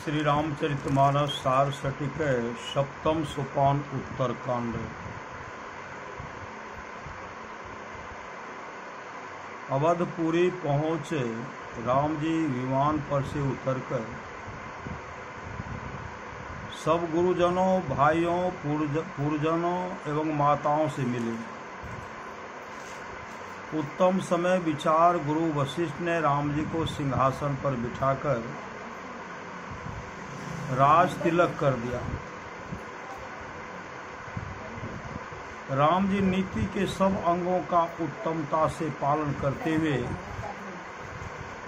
श्री रामचरितमानस सार सटिक सप्तम सोपान उत्तरकांड। अवधपुरी पहुँचे राम जी विमान पर से उतरकर सब गुरुजनों, भाइयों, पूर्वजनों एवं माताओं से मिले। उत्तम समय विचार गुरु वशिष्ठ ने राम जी को सिंहासन पर बिठाकर राज तिलक कर दिया। राम जी नीति के सब अंगों का उत्तमता से पालन करते हुए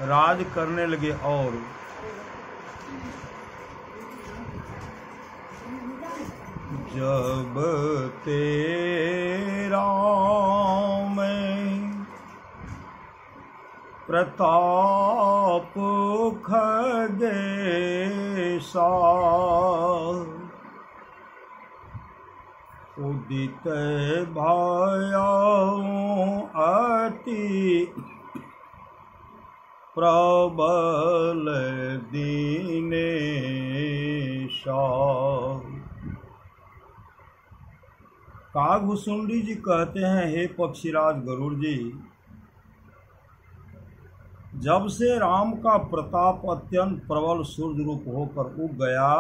राज करने लगे और जब तेरा में प्रताप खगेसा उदित भयउ अति प्रबल दीनेशा। कागभूषुंडी जी कहते हैं, हे पक्षीराज गरुड़ जी, जब से राम का प्रताप अत्यंत प्रबल सूर्य रूप होकर उग गया,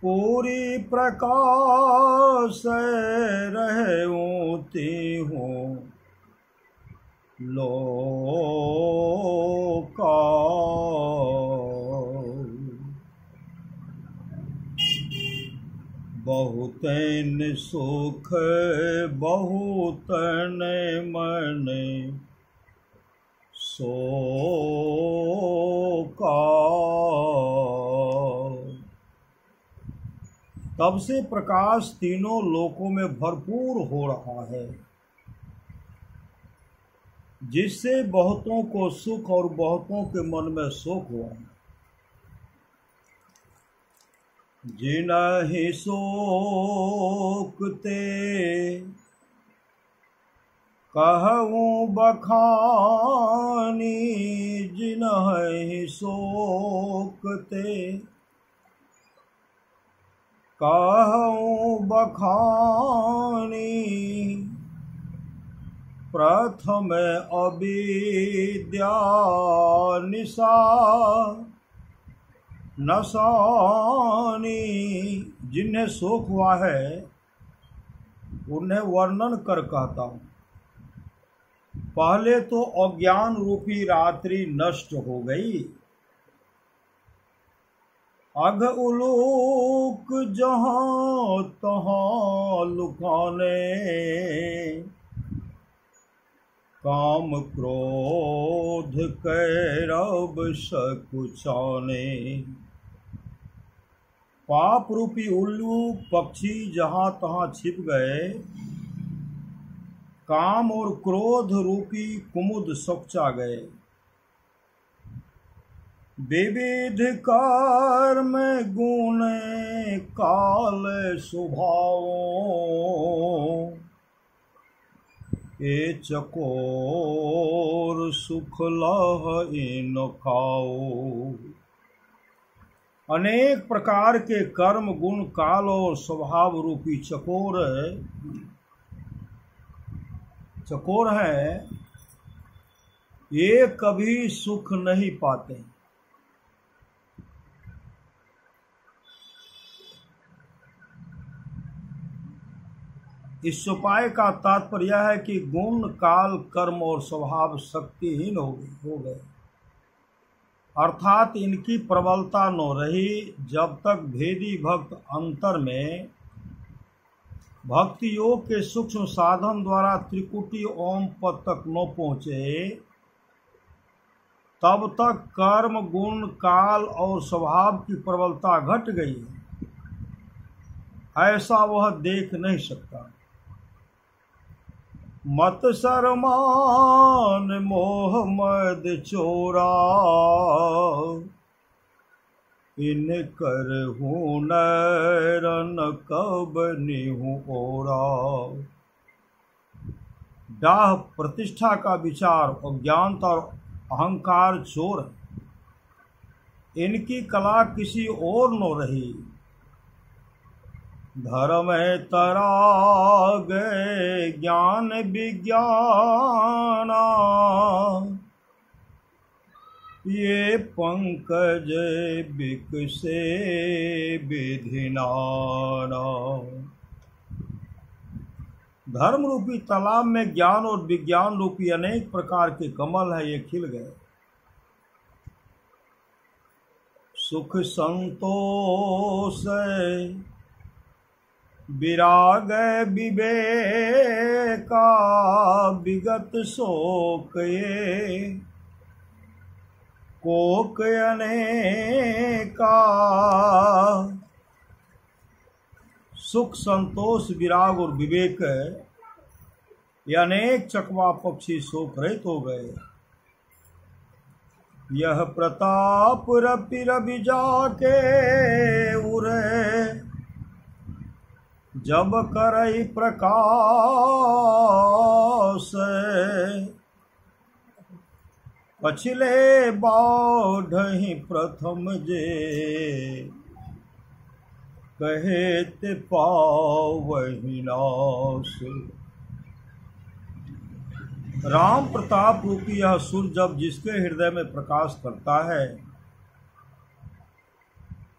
पूरी प्रकाश रहे ऊती हूँ लोका। बहुतन सुख बहुतन मन शोका। तब से प्रकाश तीनों लोकों में भरपूर हो रहा है, जिससे बहुतों को सुख और बहुतों के मन में शोक हुआ। जिनहि शोक ते कहूँ बखानी, जिनहि शोक ते कहूँ बखानी। प्रथम अविद्या निशा नशानी। जिन्हें शोक हुआ है उन्हें वर्णन कर कहता हूँ। पहले तो अज्ञान रूपी रात्रि नष्ट हो गई। अघ उलूक जहाँ तहाँ लुकाने, काम क्रोध कैरव सकुचाने। पाप रूपी उल्लू पक्षी जहाँ तहाँ छिप गए, काम और क्रोध रूपी कुमुद सकुचा गए। विविध कर्म गुण काल स्वभाव, ए चकोर सुख लह इन खाओ। अनेक प्रकार के कर्म गुण काल और स्वभाव रूपी चकोर है, ये कभी सुख नहीं पाते। इस उपाय का तात्पर्य है कि गुण काल कर्म और स्वभाव शक्तिहीन हो गए, अर्थात इनकी प्रबलता न रही। जब तक भेदी भक्त अंतर में भक्ति योग के सूक्ष्म साधन द्वारा त्रिकुटी ओम पद तक न पहुँचे, तब तक कर्म गुण काल और स्वभाव की प्रबलता घट गई है, ऐसा वह देख नहीं सकता। मत शरमान मोह मद चोरा, इन कर हूँ नैरन कब निहूँ ओरा। डाह प्रतिष्ठा का विचार, अज्ञानता और अहंकार चोर है। इनकी कला किसी और न रही। धर्म तरा गए ज्ञान विज्ञाना, ये पंकज बिकसे विधिनाना। धर्म रूपी तालाब में ज्ञान और विज्ञान रूपी अनेक प्रकार के कमल है, ये खिल गए। सुख संतोष विराग विवेका, विगत शोक ये कोक अनेका। सुख संतोष विराग और विवेक ये अनेक चकवा पक्षी शोक रहित हो गए। यह प्रताप रपि रवि जाके उरे, जब करई प्रकाश। पछिले बाढ़हि प्रथम जे, कहेत पावहि नाश। राम प्रताप रूपी यह सूर्य जब जिसके हृदय में प्रकाश करता है,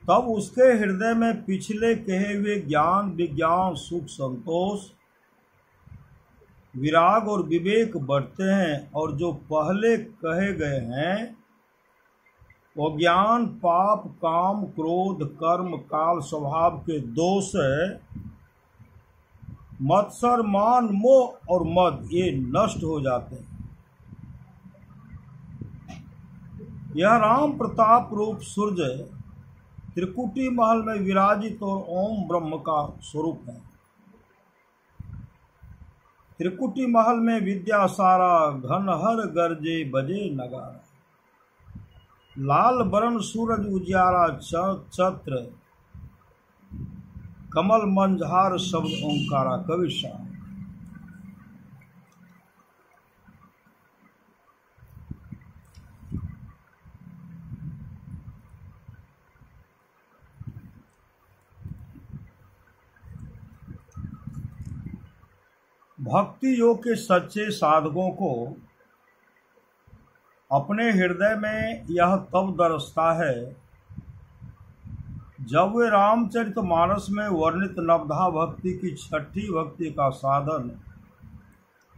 तब उसके हृदय में पिछले कहे हुए ज्ञान विज्ञान सुख संतोष विराग और विवेक बढ़ते हैं, और जो पहले कहे गए हैं वो ज्ञान पाप काम क्रोध कर्म काल स्वभाव के दोष मत्सर मान मोह और मद ये नष्ट हो जाते हैं। यह राम प्रताप रूप सूर्य त्रिकुटी महल में विराजित और ओम ब्रह्म का स्वरूप है। त्रिकुटी महल में विद्या सारा घन हर गरजे बजे नगारा। लाल बरन सूरज उजियारा छत्र, कमल मंझार शब्द ओंकारा। कविशा। भक्ति योग के सच्चे साधकों को अपने हृदय में यह तब दरसता है जब वे रामचरितमानस में वर्णित नवधा भक्ति की छठी भक्ति का साधन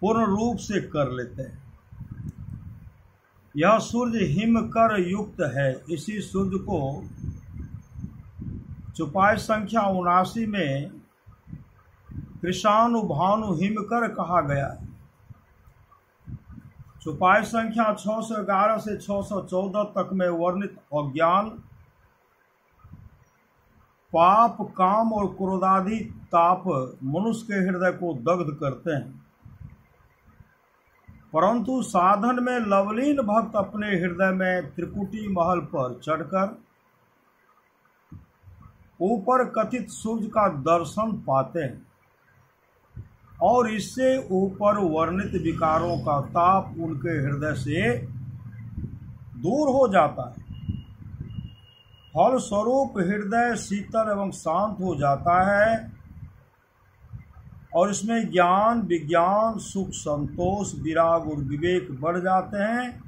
पूर्ण रूप से कर लेते हैं। यह सूर्य हिमकर युक्त है। इसी सूर्य को चौपाई संख्या 79 में कृषाणु भानु हिमकर कहा गया है। चौपाई संख्या 611 से 614 तक में वर्णित अज्ञान पाप काम और क्रोधादि ताप मनुष्य के हृदय को दग्ध करते हैं, परंतु साधन में लवलीन भक्त अपने हृदय में त्रिकुटी महल पर चढ़कर ऊपर कथित सूर्य का दर्शन पाते हैं, और इससे ऊपर वर्णित विकारों का ताप उनके हृदय से दूर हो जाता है। फल स्वरूप हृदय शीतल एवं शांत हो जाता है, और इसमें ज्ञान विज्ञान सुख संतोष विराग और विवेक बढ़ जाते हैं।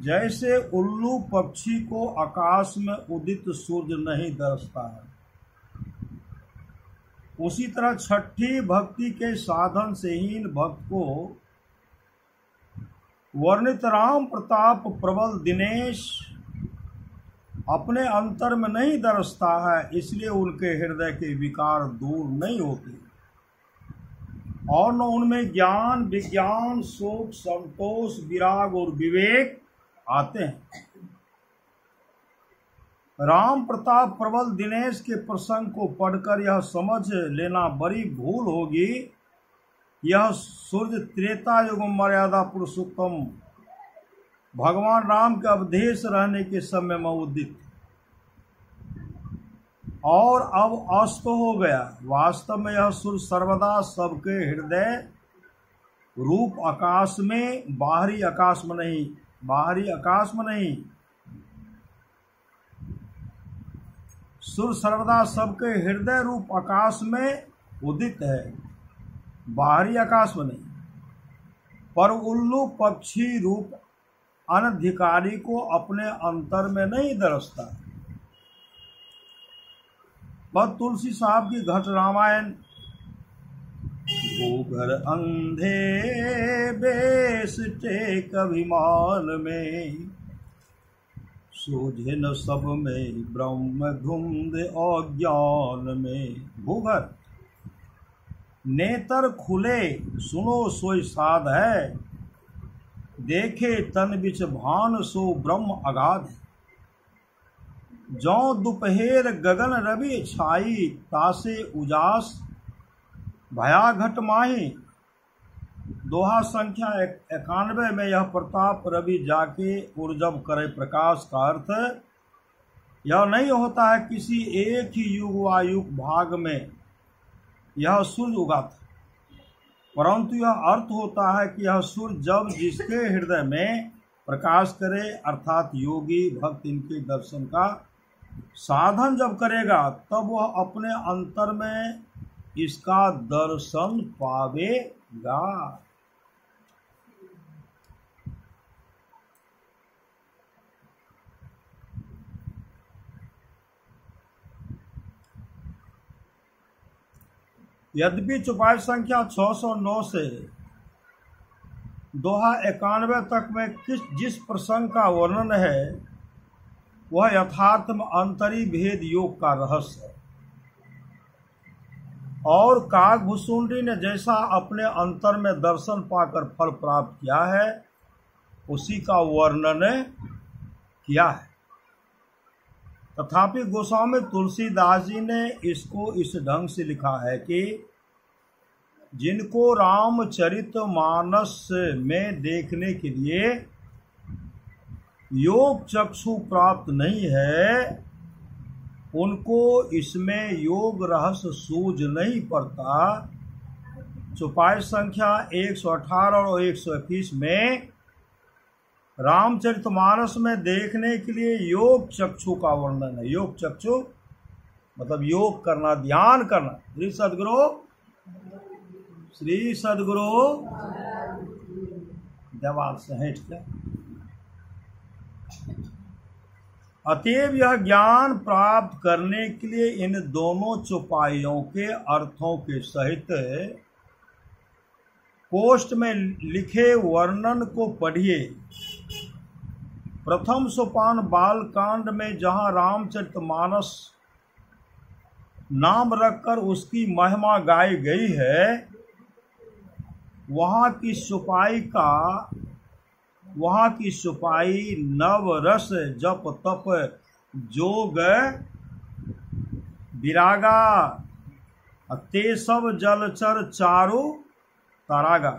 जैसे उल्लू पक्षी को आकाश में उदित सूर्य नहीं दर्शता है, उसी तरह छठी भक्ति के साधन से हीन भक्त को वर्णित राम प्रताप प्रबल दिनेश अपने अंतर में नहीं दरसता है, इसलिए उनके हृदय के विकार दूर नहीं होते और न उनमें ज्ञान विज्ञान सुख संतोष विराग और विवेक आते हैं। राम प्रताप प्रबल दिनेश के प्रसंग को पढ़कर यह समझ लेना बड़ी भूल होगी, यह सूर्य त्रेता युग मर्यादा पुरुषोत्तम भगवान राम के अवधेश रहने के समय में उदित और अब अस्त हो गया। वास्तव में यह सूर्य सर्वदा सबके हृदय रूप आकाश में बाहरी आकाश में नहीं सूर्य सर्वदा सबके हृदय रूप आकाश में उदित है, बाहरी आकाश में नहीं। पर उल्लू पक्षी रूप अनधिकारी को अपने अंतर में नहीं दरसता। बस तुलसी साहब की घट रामायण। भूगर अंधे बेस टेक अभिमान में, सूझे न सब में ब्रह्म धुंध अज्ञान में। भूगर नेत्र खुले सुनो सोई साध है, देखे तन बिच भान सो ब्रह्म अगाध। जौ दोपहर गगन रवि छाई, तासे उजास भया घट माही। दोहा संख्या 91 में यह प्रताप रवि जाके उर्जब करे प्रकाश का अर्थ यह नहीं होता है किसी एक ही युग व युग भाग में यह सूर्य उगा था, परंतु यह अर्थ होता है कि यह सूर्य जब जिसके हृदय में प्रकाश करे, अर्थात योगी भक्त इनके दर्शन का साधन जब करेगा, तब वह अपने अंतर में इसका दर्शन पावेगा। यद्यपि चौपाई संख्या 609 से दोहा 91 तक में जिस प्रसंग का वर्णन है वह यथार्थ में अंतरी भेद योग का रहस्य है, और काकभुसुंडी ने जैसा अपने अंतर में दर्शन पाकर फल प्राप्त किया है उसी का वर्णन किया है। तथापि गोस्वामी तुलसीदास जी ने इसको इस ढंग से लिखा है कि जिनको रामचरितमानस में देखने के लिए योग चक्षु प्राप्त नहीं है, उनको इसमें योग रहस्य सूझ नहीं पड़ता। चौपाई संख्या 118 और 121 में रामचरितमानस में देखने के लिए योग चक्षु का वर्णन है। योग चक्षु मतलब योग करना, ध्यान करना। श्री सद्गुरु देवाल से हट के। अतएव यह ज्ञान प्राप्त करने के लिए इन दोनों चौपाइयों के अर्थों के सहित पोस्ट में लिखे वर्णन को पढ़िए। प्रथम सोपान बालकांड में जहां रामचरितमानस नाम रखकर उसकी महिमा गाई गई है, वहां की सुपाई नव रस जप तप जोग विरागा ते सब जलचर चारु तारागा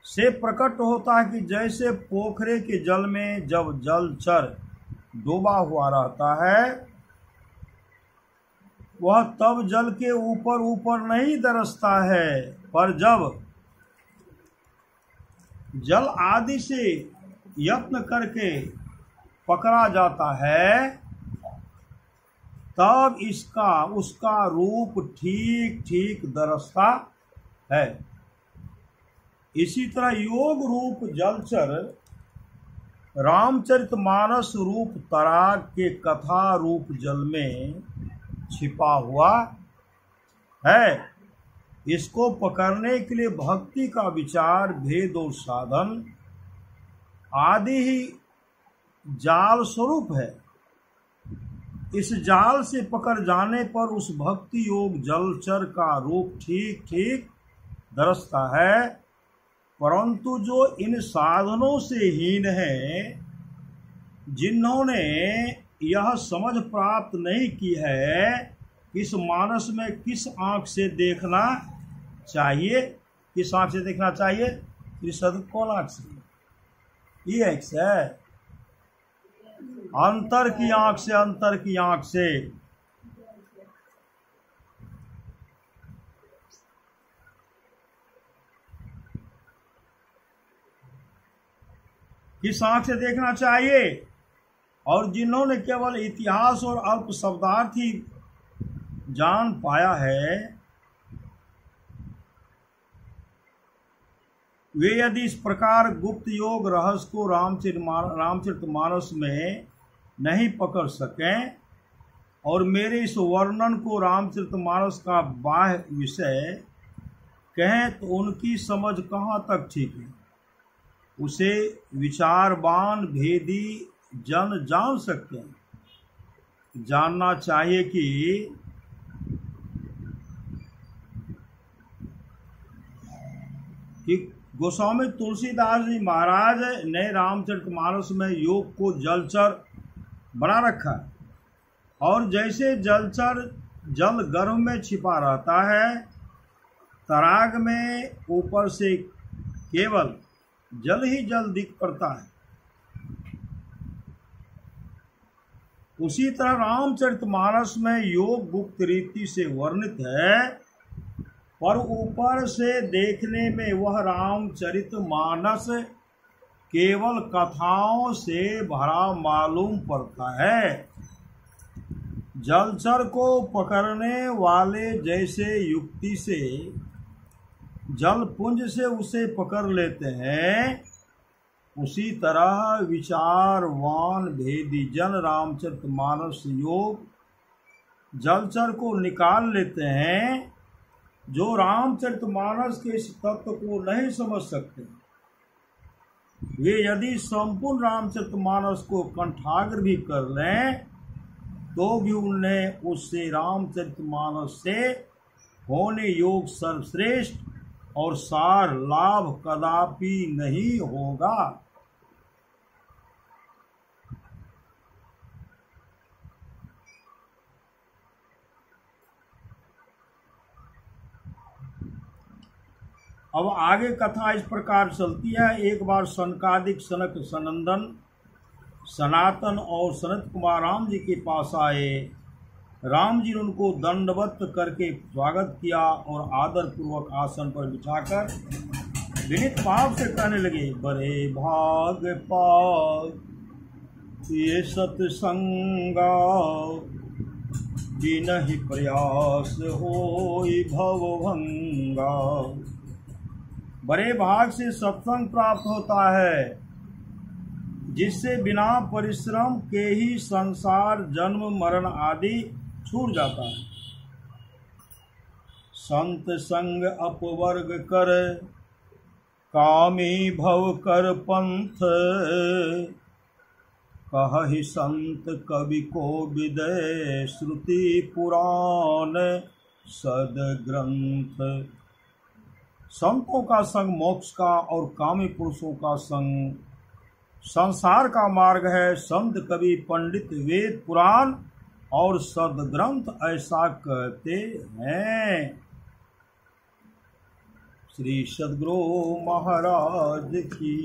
से प्रकट होता है कि जैसे पोखरे के जल में जब जलचर डूबा हुआ रहता है वह तब जल के ऊपर ऊपर नहीं दरसता है, पर जब जल आदि से यत्न करके पकड़ा जाता है तब उसका रूप ठीक ठीक दरसता है। इसी तरह योग रूप जलचर रामचरितमानस रूप तराग के कथा रूप जल में छिपा हुआ है। इसको पकड़ने के लिए भक्ति का विचार, भेद और साधन आदि ही जाल स्वरूप है। इस जाल से पकड़ जाने पर उस भक्ति योग जलचर का रूप ठीक ठीक दरसता है, परंतु जो इन साधनों से हीन है, जिन्होंने यह समझ प्राप्त नहीं की है इस मानस में किस आंख से देखना चाहिए, किस आंख से देखना चाहिए, कौन आंख से? ये आंख से, अंतर की आंख से, अंतर की आंख से। किस आंख से देखना चाहिए? और जिन्होंने केवल इतिहास और अल्प शब्दार्थ ही जान पाया है, वे यदि इस प्रकार गुप्त योग रहस्य को रामचरितमानस में नहीं पकड़ सकें और मेरे इस वर्णन को रामचरितमानस का बाह्य विषय कहें, तो उनकी समझ कहाँ तक ठीक है। उसे विचारवान भेदी जन जान सकते हैं। जानना चाहिए कि गोस्वामी तुलसीदास जी महाराज ने रामचरितमानस में योग को जलचर बना रखा है, और जैसे जलचर जल गर्भ में छिपा रहता है, तराग में ऊपर से केवल जल ही जल दिख पड़ता है, उसी तरह रामचरितमानस में योग गुप्त रीति से वर्णित है, पर ऊपर से देखने में वह रामचरितमानस केवल कथाओं से भरा मालूम पड़ता है। जलचर को पकड़ने वाले जैसे युक्ति से जल पुंज से उसे पकड़ लेते हैं, उसी तरह विचारवान भेदी जन रामचरितमानस योग जलचर को निकाल लेते हैं, जो रामचरितमानस के इस तत्व को नहीं समझ सकते। वे यदि संपूर्ण रामचरितमानस को कंठाग्र भी कर लें, तो भी उन्हें उससे रामचरितमानस से होने योग सर्वश्रेष्ठ और सार लाभ कदापि नहीं होगा। अब आगे कथा इस प्रकार चलती है। एक बार सनकादिक सनक सनंदन सनातन और सनत कुमार राम जी के पास आए। राम जी ने उनको दंडवत करके स्वागत किया और आदर पूर्वक आसन पर बिठाकर विनीत भाव से कहने लगे, बड़े भाग पाग ये सत्संगा, बिनहि प्रयास होई भवभंगा। बड़े भाग से सत्संग प्राप्त होता है, जिससे बिना परिश्रम के ही संसार जन्म मरण आदि छूट जाता है। संत संग अपवर्ग कर कामी भव कर पंथ, कहहि संत कवि को विदय श्रुति पुराण सद ग्रंथ। संतों का संग मोक्ष का और कामी पुरुषों का संग संसार का मार्ग है। संत कवि पंडित वेद पुराण और सदग्रंथ ऐसा कहते हैं। श्री सद्गुरु महाराज की